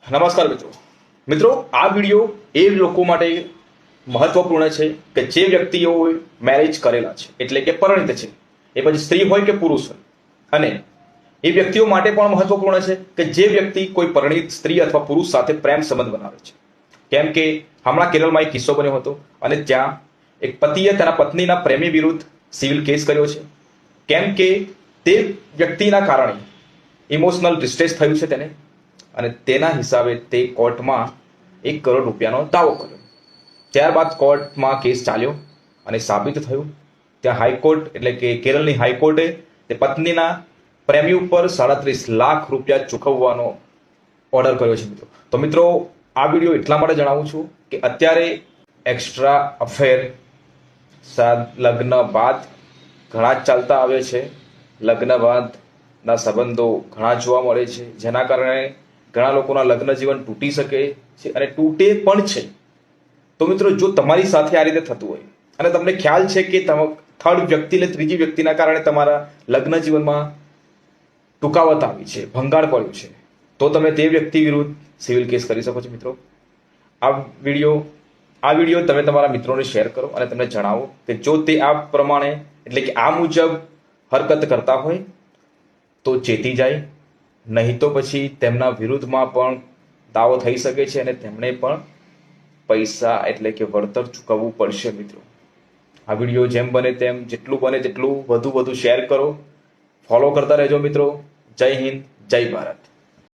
નમસ્કાર મિત્રો આ વિડીયો એ લોકો માટે મહત્વપૂર્ણ છે કે જે વ્યક્તિઓ મેરેજ કરેલા છે એટલે કે પરિણીત છે, એ પછી સ્ત્રી હોય કે પુરુષ હોય, અને એ વ્યક્તિઓ માટે પણ મહત્વપૂર્ણ છે કે જે વ્યક્તિ કોઈ પરિણીત સ્ત્રી અથવા પુરુષ સાથે પ્રેમ સંબંધ બનાવે છે. કેમ કે હમણાં કેરળમાં એક કિસ્સો બન્યો હતો અને ત્યાં એક પતિએ તેના પત્નીના પ્રેમી વિરુદ્ધ સિવિલ કેસ કર્યો છે. કેમ કે તે વ્યક્તિના કારણે ઇમોશનલ ડિસ્ટ્રેસ થયું છે તેને, અને તેના હિસાબે તે કોર્ટમાં 1 કરોડ રૂપિયાનો દાવો કર્યો. ત્યારબાદ કોર્ટમાં કેસ ચાલ્યો અને સાબિત થયું. ત્યાં હાઈકોર્ટ એટલે કે કેરળની હાઈકોર્ટે તે પત્નીના પ્રેમી ઉપર 37 લાખ રૂપિયા ચૂકવવાનો ઓર્ડર કર્યો છે મિત્રો. તો મિત્રો આ વિડીયો એટલા માટે જણાવું છું કે અત્યારે એક્સ્ટ્રા અફેર લગ્ન બાદ ઘણા જ ચાલતા આવે છે. લગ્ન બાદના સંબંધો ઘણા જોવા મળે છે, જેના કારણે ઘણા લોકોના લગ્ન જીવન તૂટી શકે છે અને તૂટે પણ છે. તો મિત્રો જો તમારી સાથે આ રીતે થતું હોય અને તમને ખ્યાલ છે કે થર્ડ વ્યક્તિ એટલે ત્રીજી વ્યક્તિના કારણે તમારા લગ્ન જીવનમાં ટૂંકાવત આવી છે, ભંગાણ પડ્યું છે, તો તમે તે વ્યક્તિ વિરુદ્ધ સિવિલ કેસ કરી શકો છો. મિત્રો આ વિડીયો તમે તમારા મિત્રોને શેર કરો અને તમને જણાવો કે જો તે આ પ્રમાણે એટલે કે આ મુજબ હરકત કરતા હોય તો ચેતી જાય, નહીં તો પછી તેમના વિરુદ્ધમાં પણ દાવો થઈ શકે છે અને તેમણે પણ પૈસા એટલે કે વળતર ચૂકવવું પડશે. મિત્રો આ વિડીયો જેમ બને તેમ જેટલું બને તેટલું વધુ શેર કરો, ફોલો કરતા રહેજો મિત્રો. જય હિન્દ, જય ભારત.